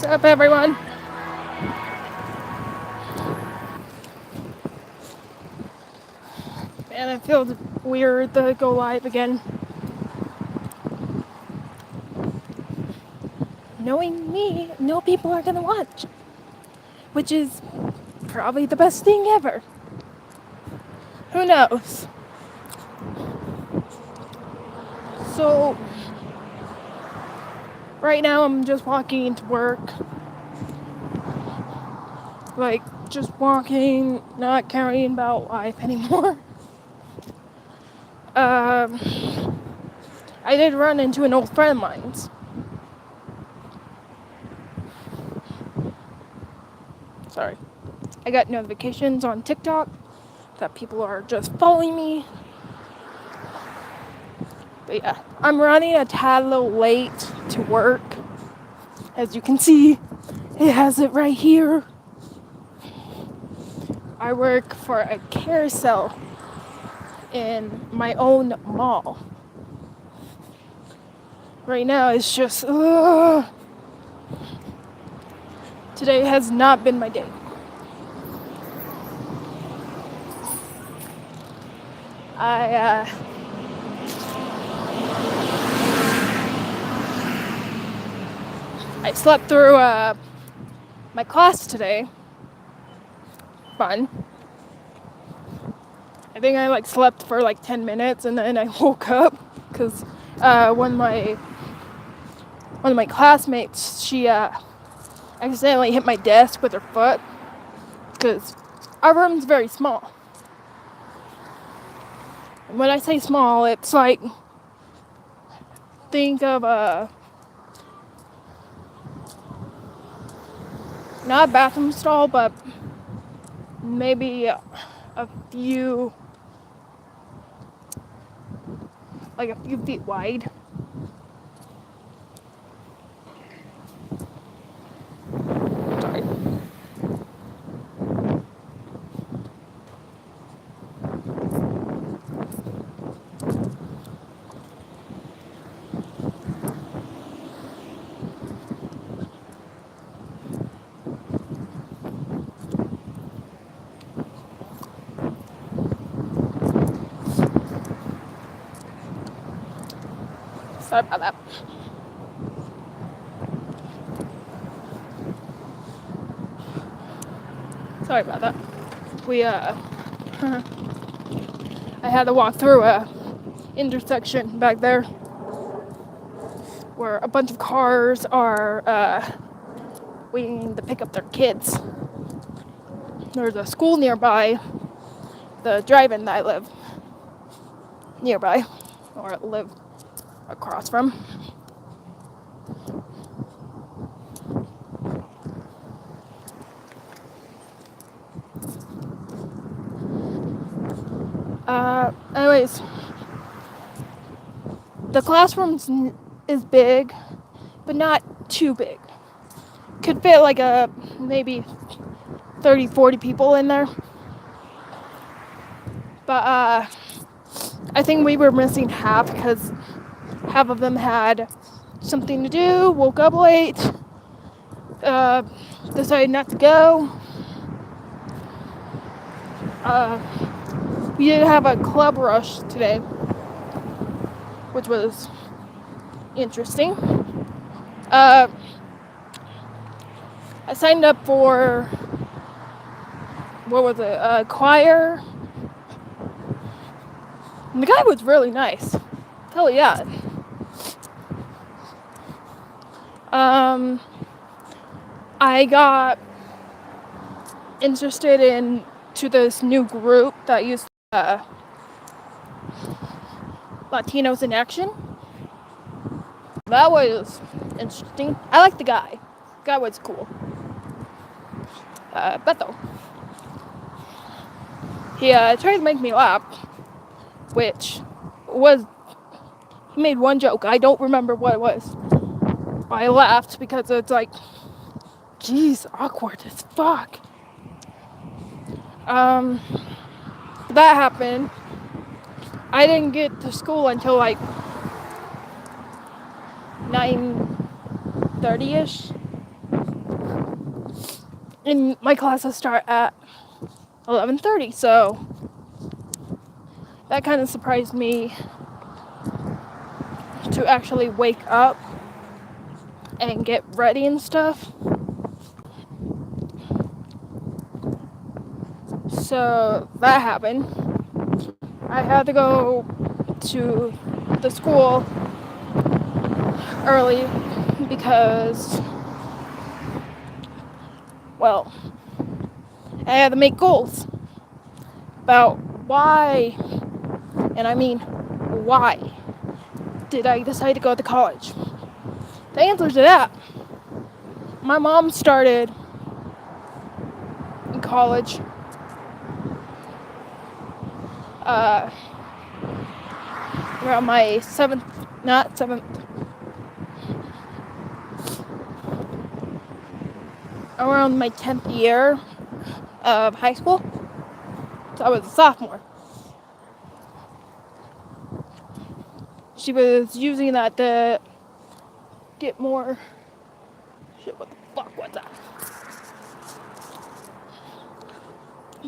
What's up, everyone? Man, it feels weird to go live again. Knowing me, no people are gonna watch, which is probably the best thing ever. Who knows? So, right now I'm just walking into work. Like, just walking, not caring about life anymore. Um, I did run into an old friend of mine's. Sorry. I got notifications on TikTok that people are just following me. But yeah, I'm running a tad little late to work. As you can see, it has it right here. I work for a carousel in my own mall. Right now it's just, today has not been my day. I slept through my class today. Fun. I think I slept for 10 minutes and then I woke up because one of my classmates, she accidentally hit my desk with her foot because our room's very small. And when I say small, it's think of not a bathroom stall, but maybe a few feet wide. Sorry. Sorry about that. Sorry about that. I had to walk through a intersection back there where a bunch of cars are waiting to pick up their kids. There's a school nearby, the drive-in that I live nearby, or live across from. Anyways, the classroom is big, but not too big. Could fit maybe 30, 40 people in there. But I think we were missing half because half of them had something to do, woke up late, decided not to go. We did have a club rush today, which was interesting. I signed up for, choir. And the guy was really nice. Hell yeah. I got interested into this new group that used Latinos in Action. That was interesting. I like the guy. The guy was cool. Beto. He tried to make me laugh, which was, he made one joke. I don't remember what it was. I laughed because it's geez, awkward as fuck. That happened. I didn't get to school until 9:30ish. And my classes start at 11:30, so that kind of surprised me to actually wake up and get ready and stuff. So that happened. I had to go to the school early because, well, I had to make goals about why, and I mean why, did I decide to go to college? The answer to that, my mom started in college uh, around my around my 10th year of high school. So I was a sophomore. She was using that to get more shit. What the fuck was that?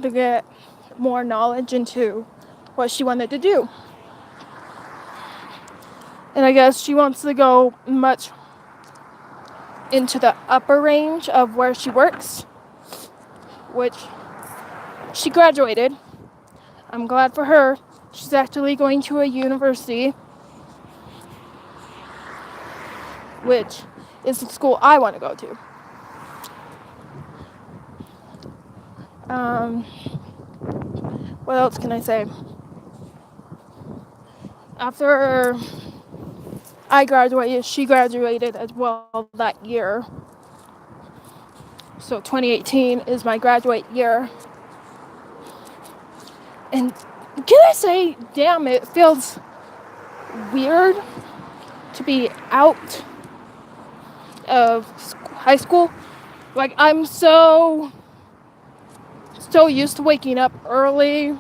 To get more knowledge into what she wanted to do. And I guess she wants to go much into the upper range of where she works, which she graduated. I'm glad for her. She's actually going to a university, which is the school I want to go to. What else can I say? After I graduated, she graduated as well that year. So 2018 is my graduate year. And can I say, damn, it feels weird to be out of high school. Like, I'm so used to waking up early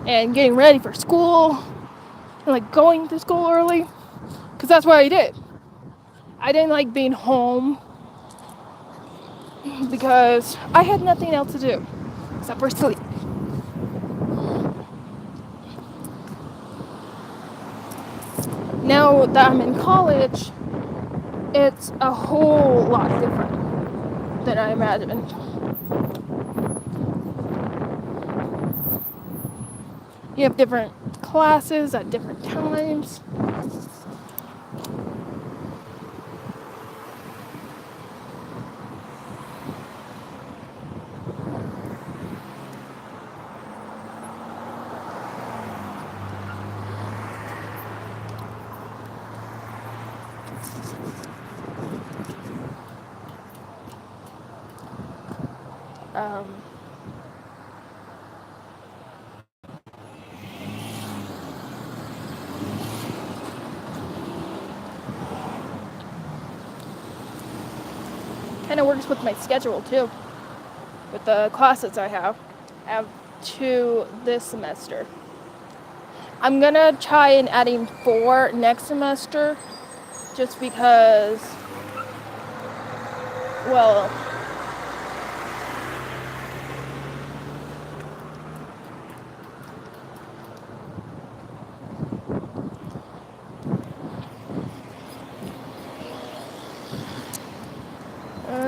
and getting ready for school and like going to school early, because that's what I did. I didn't like being home because I had nothing else to do except for sleep. Now that I'm in college, it's a whole lot different than I imagined. You have different classes at different times. Kind of works with my schedule too, with the classes I have. I have 2 this semester. I'm gonna try and adding 4 next semester, just because, well,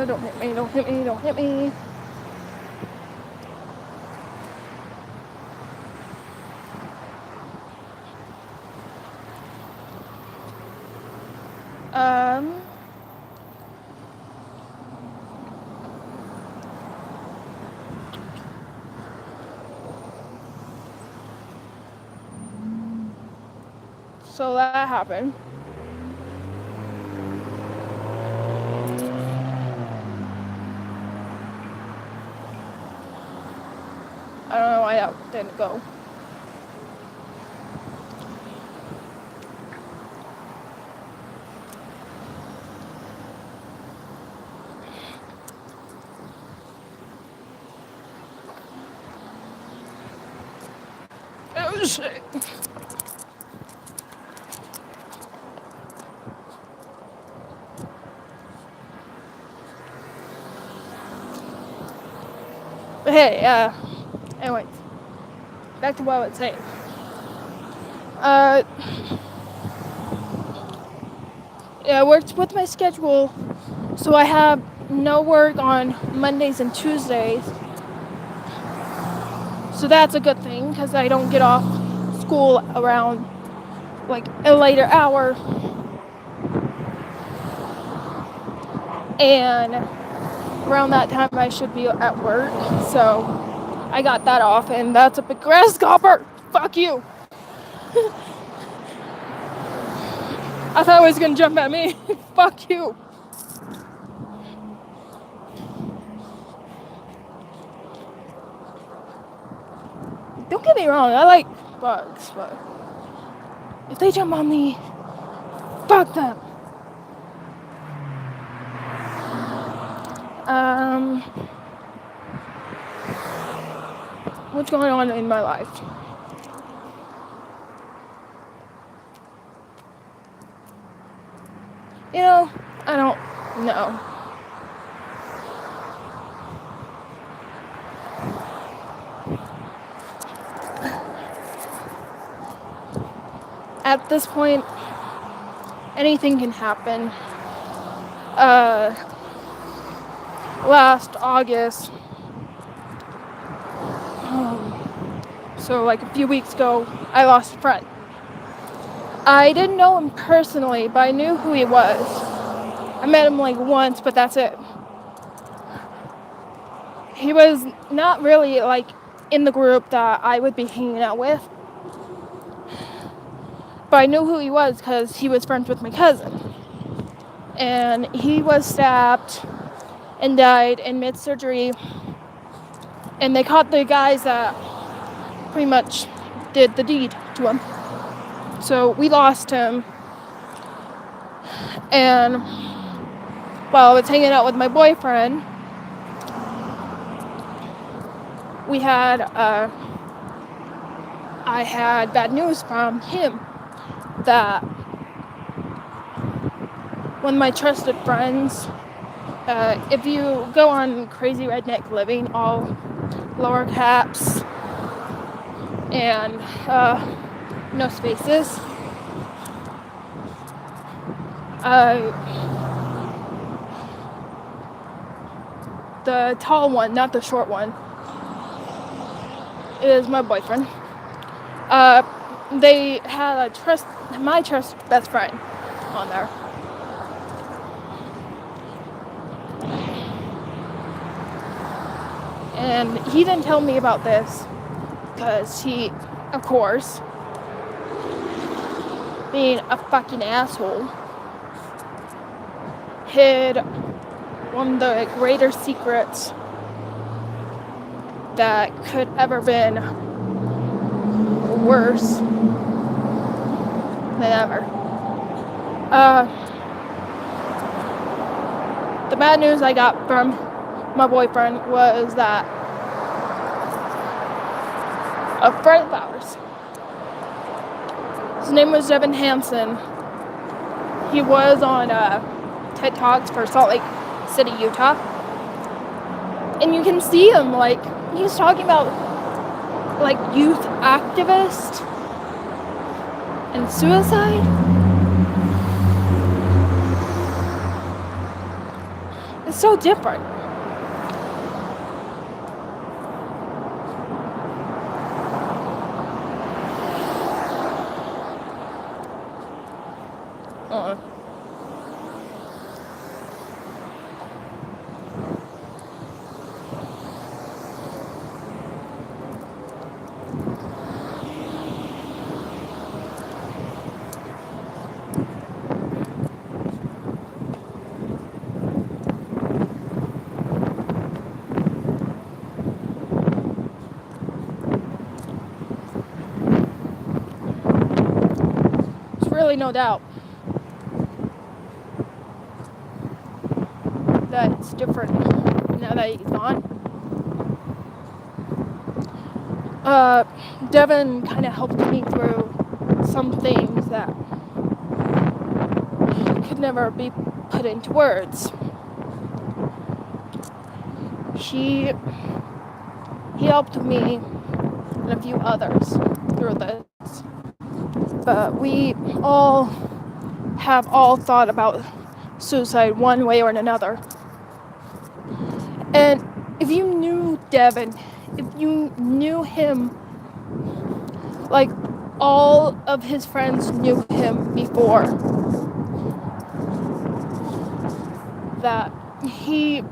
don't hit me, don't hit me, don't hit me. Um, so that happened. I don't know why that didn't go. Oh shit. Hey, anyways, back to what I was saying. Uh, yeah, I worked with my schedule, so I have no work on Mondays and Tuesdays. So that's a good thing because I don't get off school around like a later hour. And around that time I should be at work. So I got that off, and that's a big grasshopper. Fuck you. I thought it was gonna jump at me. Fuck you. Don't get me wrong, I like bugs, but if they jump on me, fuck them. What's going on in my life? You know, I don't know. At this point, anything can happen. Last August, so like a few weeks ago, I lost a friend. I didn't know him personally, but I knew who he was. I met him like once, but that's it. He was not really like in the group that I would be hanging out with, but I knew who he was because he was friends with my cousin. And he was stabbed and died in mid-surgery, and they caught the guys that pretty much did the deed to him. So we lost him, and while I was hanging out with my boyfriend, I had bad news from him that one of my trusted friends, if you go on Crazy Redneck Living, all lower caps and no spaces, the tall one, not the short one, is my boyfriend. They had my trust best friend on there. And he didn't tell me about this because he, of course, being a fucking asshole, hid one of the greater secrets that could ever been worse than ever. The bad news I got from my boyfriend was that a friend of ours, his name was Devin Hansen. He was on TED Talks for Salt Lake City, Utah. And you can see him, like, he's talking about, like, youth activist and suicide. It's so different. Really no doubt that it's different now that he's gone. Devin kind of helped me through some things that could never be put into words. He He helped me and a few others through this. But we all have all thought about suicide one way or another. And if you knew Devin, if you knew him like all of his friends knew him before, that he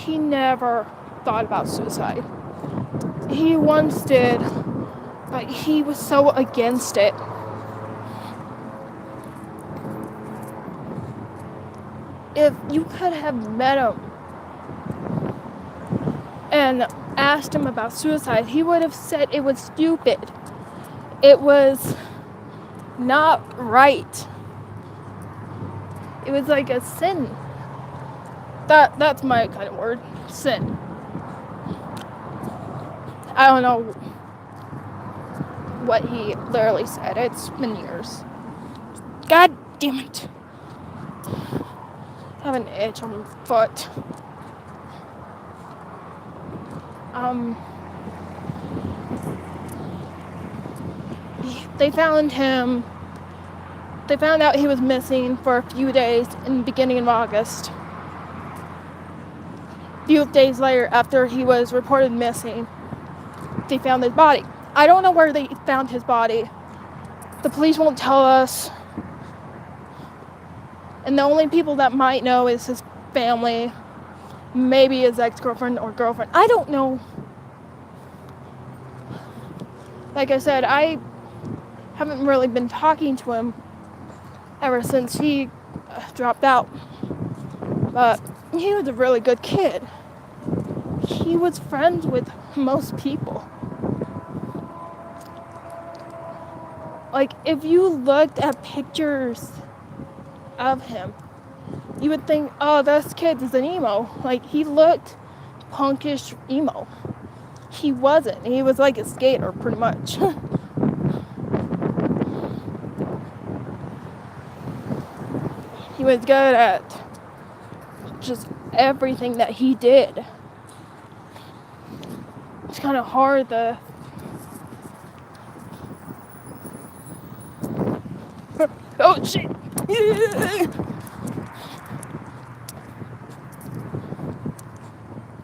never thought about suicide. He once did, but he was so against it. If you could have met him and asked him about suicide, he would have said it was stupid. It was not right. It was like a sin. That's my kind of word, sin. I don't know what he literally said. It's been years. God damn it. I have an itch on my foot. They found him. They found out he was missing for a few days in the beginning of August. A few days later, after he was reported missing, they found his body. I don't know where they found his body. The police won't tell us. And the only people that might know is his family, maybe his ex-girlfriend or girlfriend. I don't know. Like I said, I haven't really been talking to him ever since he dropped out. But he was a really good kid. He was friends with most people. Like, if you looked at pictures of him, you would think, oh, this kid is an emo. Like, he looked punkish emo. He wasn't. He was like a skater, pretty much. He was good at just everything that he did. It's kind of hard to... Oh, shit!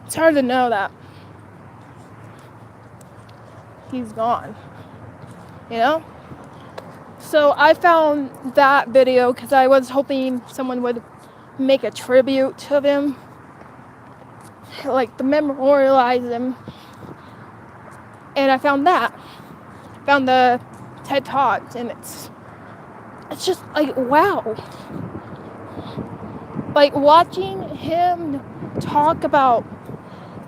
It's hard to know that he's gone, you know? So I found that video because I was hoping someone would make a tribute of him, like to memorialize him. And I found that. Found the TED Talks, and it's just like, wow. Like, watching him talk about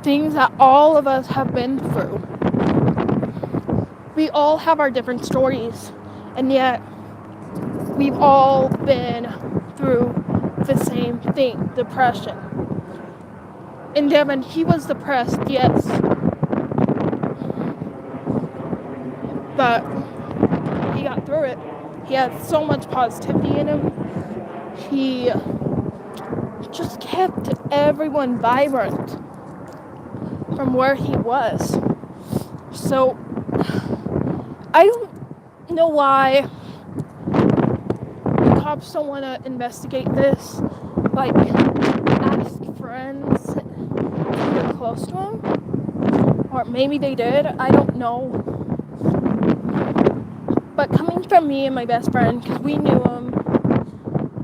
things that all of us have been through. We all have our different stories, and yet we've all been through the same thing, depression. And Devin, he was depressed, yes. But he got through it. He had so much positivity in him. He just kept everyone vibrant from where he was. So I don't know why the cops don't want to investigate this. Like, ask friends who are close to him. Or maybe they did. I don't know. But coming from me and my best friend, because we knew him,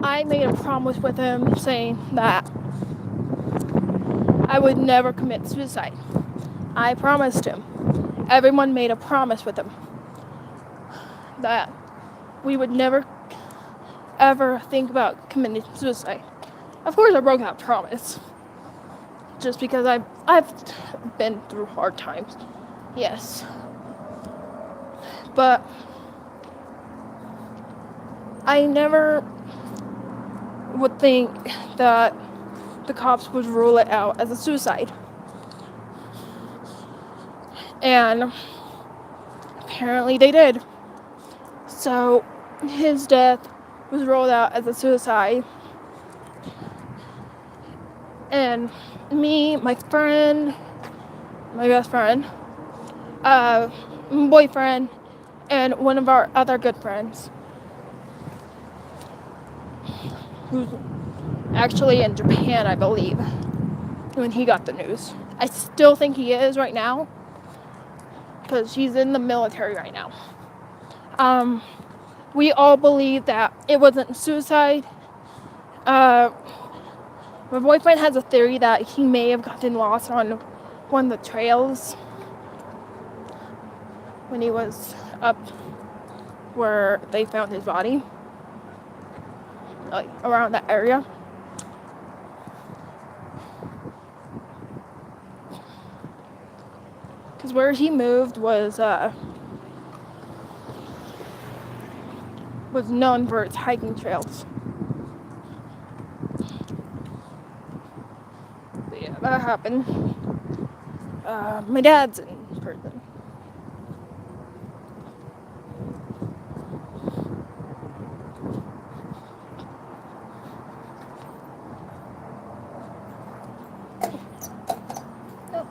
I made a promise with him saying that I would never commit suicide. I promised him. Everyone made a promise with him that we would never ever think about committing suicide. Of course, I broke that promise just because I've been through hard times. Yes. But I never would think that the cops would rule it out as a suicide. And apparently they did. So his death was ruled out as a suicide. And me, my friend, my best friend, my boyfriend, and one of our other good friends, who's actually in Japan, I believe, when he got the news. I still think he is right now, because he's in the military right now. We all believe that it wasn't suicide. My boyfriend has a theory that he may have gotten lost on one of the trails when he was up where they found his body, like around that area. Because where he moved was known for its hiking trails. But yeah, that happened. My dad's in prison. Oh.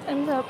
Ends up